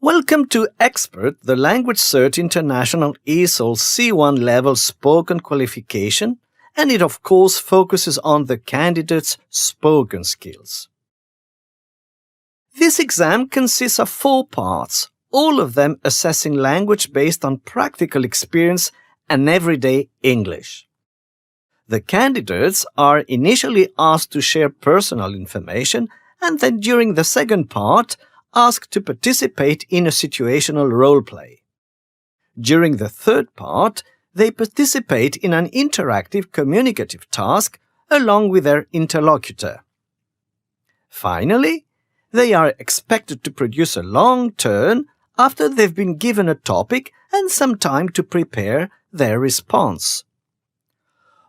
Welcome to Expert, the LanguageCert International ESOL C1 level spoken qualification, and it of course focuses on the candidate's spoken skills. This exam consists of 4 parts, all of them assessing language based on practical experience and everyday English. The candidates are initially asked to share personal information and then during the second part asked to participate in a situational role play. During the third part, they participate in an interactive communicative task along with their interlocutor. Finally, they are expected to produce a long turn after they've been given a topic and some time to prepare their response.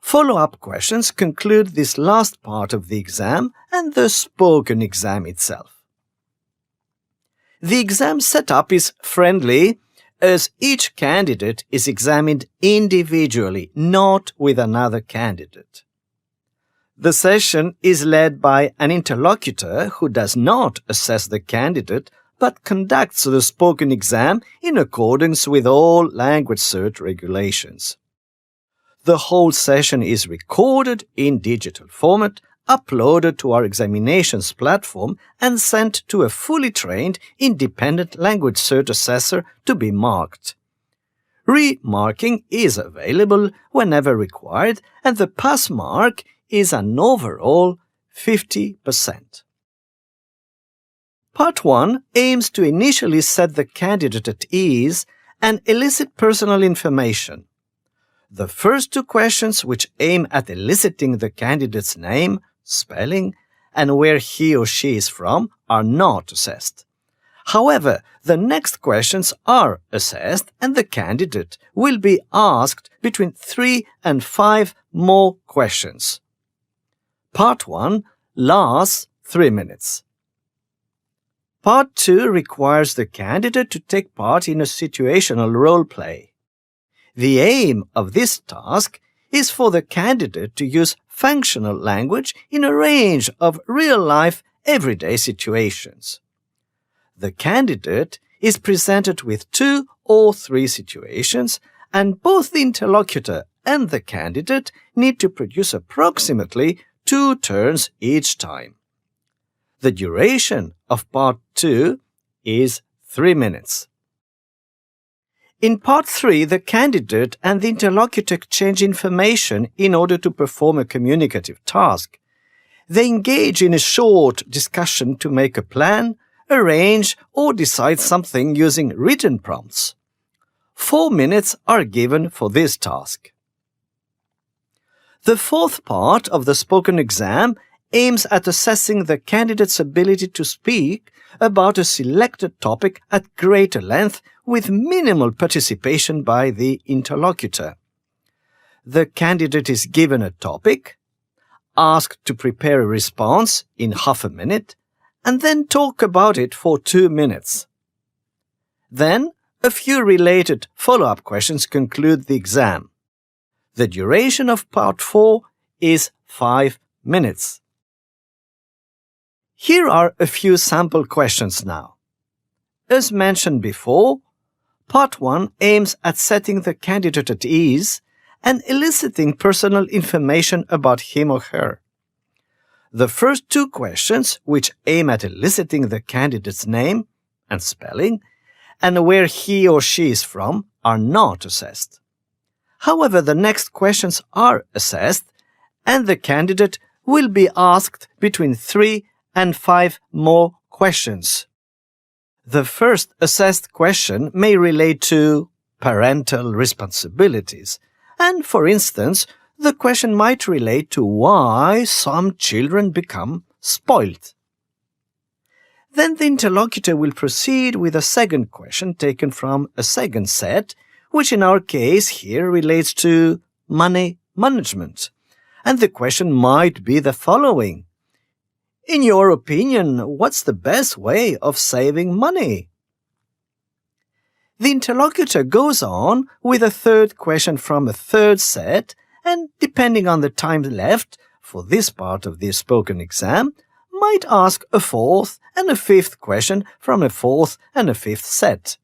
Follow-up questions conclude this last part of the exam and the spoken exam itself. The exam setup is friendly as each candidate is examined individually, not with another candidate. The session is led by an interlocutor who does not assess the candidate but conducts the spoken exam in accordance with all LanguageCert regulations. The whole session is recorded in digital format, uploaded to our examinations platform and sent to a fully trained independent LanguageCert assessor to be marked. Remarking is available whenever required and the pass mark is an overall 50%. Part 1 aims to initially set the candidate at ease and elicit personal information. The first 2 questions, which aim at eliciting the candidate's name, spelling, and where he or she is from, are not assessed. However, the next questions are assessed and the candidate will be asked between 3 and 5 more questions. Part 1 lasts 3 minutes. Part 2 requires the candidate to take part in a situational role play. The aim of this task is for the candidate to use functional language in a range of real-life, everyday situations. The candidate is presented with 2 or 3 situations, and both the interlocutor and the candidate need to produce approximately 2 turns each time. The duration of Part 2 is 3 minutes. In Part 3, the candidate and the interlocutor exchange information in order to perform a communicative task. They engage in a short discussion to make a plan, arrange, or decide something using written prompts. 4 minutes are given for this task. The fourth part of the spoken exam aims at assessing the candidate's ability to speak about a selected topic at greater length with minimal participation by the interlocutor. The candidate is given a topic, asked to prepare a response in half a minute, and then talk about it for 2 minutes. Then, a few related follow-up questions conclude the exam. The duration of Part 4 is 5 minutes. Here are a few sample questions now. As mentioned before, Part 1 aims at setting the candidate at ease and eliciting personal information about him or her. The first 2 questions, which aim at eliciting the candidate's name and spelling, and where he or she is from, are not assessed. However, the next questions are assessed, and the candidate will be asked between 3 and 5 more questions. The first assessed question may relate to parental responsibilities, and for instance, the question might relate to why some children become spoiled. Then the interlocutor will proceed with a second question taken from a second set, which in our case here relates to money management. And the question might be the following. In your opinion, what's the best way of saving money? The interlocutor goes on with a third question from a third set, and depending on the time left for this part of the spoken exam, might ask a fourth and a fifth question from a fourth and a fifth set.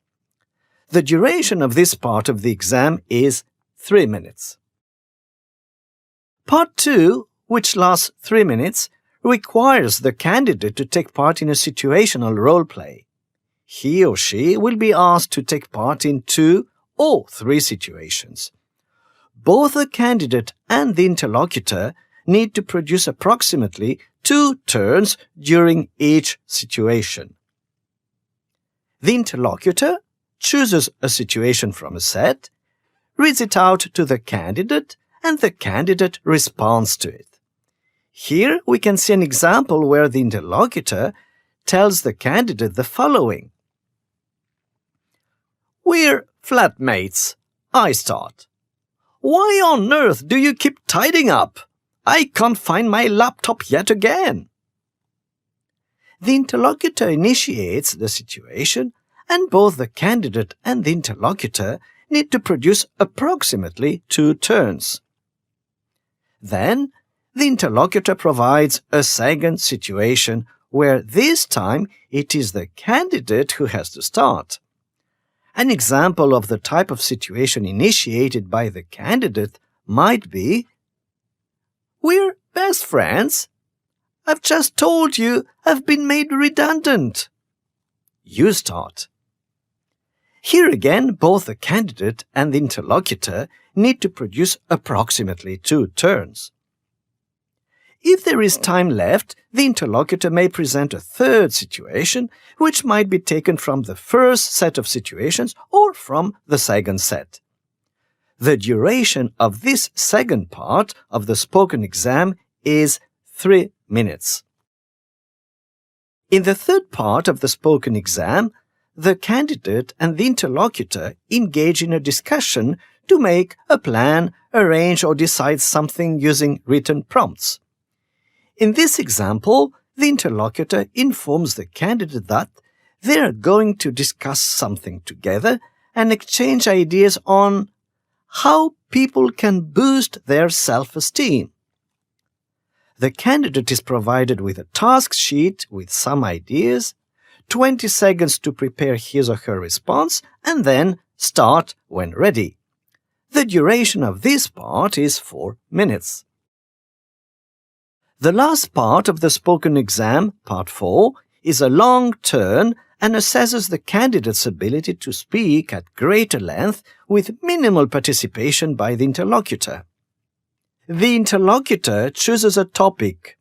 The duration of this part of the exam is 3 minutes. Part 2, which lasts 3 minutes, requires the candidate to take part in a situational role play. He or she will be asked to take part in 2 or 3 situations. Both the candidate and the interlocutor need to produce approximately 2 turns during each situation. The interlocutor chooses a situation from a set, reads it out to the candidate, and the candidate responds to it. Here we can see an example where the interlocutor tells the candidate the following. "We're flatmates. I start. Why on earth do you keep tidying up? I can't find my laptop yet again." The interlocutor initiates the situation, and both the candidate and the interlocutor need to produce approximately 2 turns. Then, the interlocutor provides a second situation where this time it is the candidate who has to start. An example of the type of situation initiated by the candidate might be, "We're best friends. I've just told you I've been made redundant." You start. Here again, both the candidate and the interlocutor need to produce approximately 2 turns. If there is time left, the interlocutor may present a third situation, which might be taken from the first set of situations or from the second set. The duration of this second part of the spoken exam is 3 minutes. In the third part of the spoken exam, the candidate and the interlocutor engage in a discussion to make a plan, arrange or decide something using written prompts. In this example, the interlocutor informs the candidate that they are going to discuss something together and exchange ideas on how people can boost their self-esteem. The candidate is provided with a task sheet with some ideas, 20 seconds to prepare his or her response, and then start when ready. The duration of this part is 4 minutes. The last part of the spoken exam, part 4, is a long turn and assesses the candidate's ability to speak at greater length with minimal participation by the interlocutor. The interlocutor chooses a topic.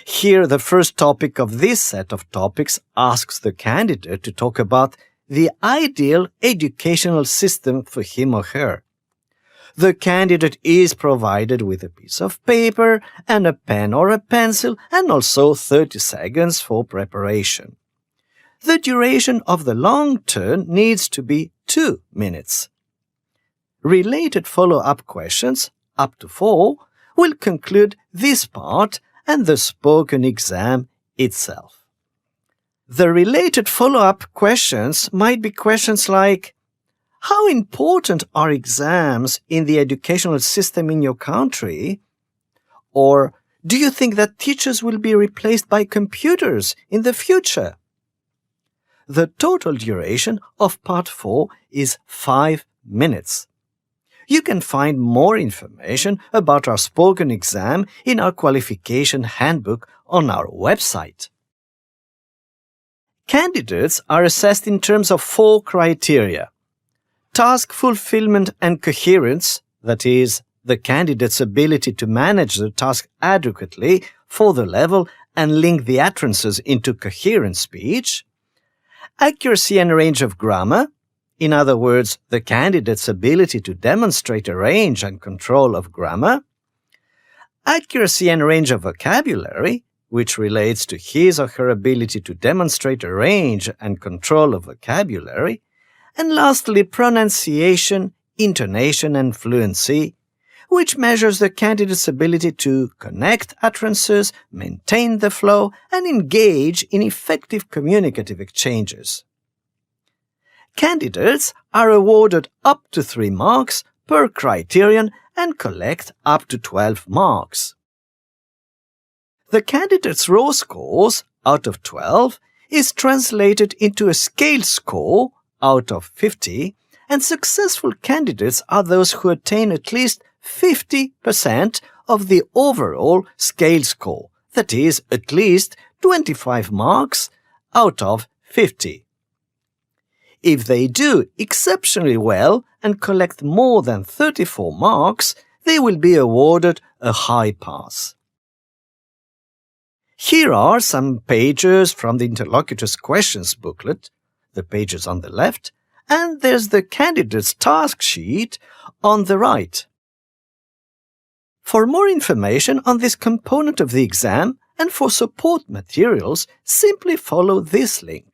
Here, the first topic of this set of topics asks the candidate to talk about the ideal educational system for him or her. The candidate is provided with a piece of paper and a pen or a pencil and also 30 seconds for preparation. The duration of the long turn needs to be 2 minutes. Related follow-up questions, up to 4, will conclude this part and the spoken exam itself. The related follow-up questions might be questions like, how important are exams in the educational system in your country? Or, do you think that teachers will be replaced by computers in the future? The total duration of part 4 is 5 minutes. You can find more information about our spoken exam in our qualification handbook on our website. Candidates are assessed in terms of 4 criteria. Task fulfillment and coherence, that is, the candidate's ability to manage the task adequately for the level and link the utterances into coherent speech. Accuracy and range of grammar, in other words, the candidate's ability to demonstrate a range and control of grammar. Accuracy and range of vocabulary, which relates to his or her ability to demonstrate a range and control of vocabulary. And lastly, pronunciation, intonation, and fluency, which measures the candidate's ability to connect utterances, maintain the flow, and engage in effective communicative exchanges. Candidates are awarded up to 3 marks per criterion and collect up to 12 marks. The candidate's raw scores out of 12 is translated into a scale score out of 50, and successful candidates are those who attain at least 50% of the overall scale score, that is, at least 25 marks out of 50. If they do exceptionally well and collect more than 34 marks, they will be awarded a high pass. Here are some pages from the Interlocutor's Questions booklet, the pages on the left, and there's the candidate's task sheet on the right. For more information on this component of the exam and for support materials, simply follow this link.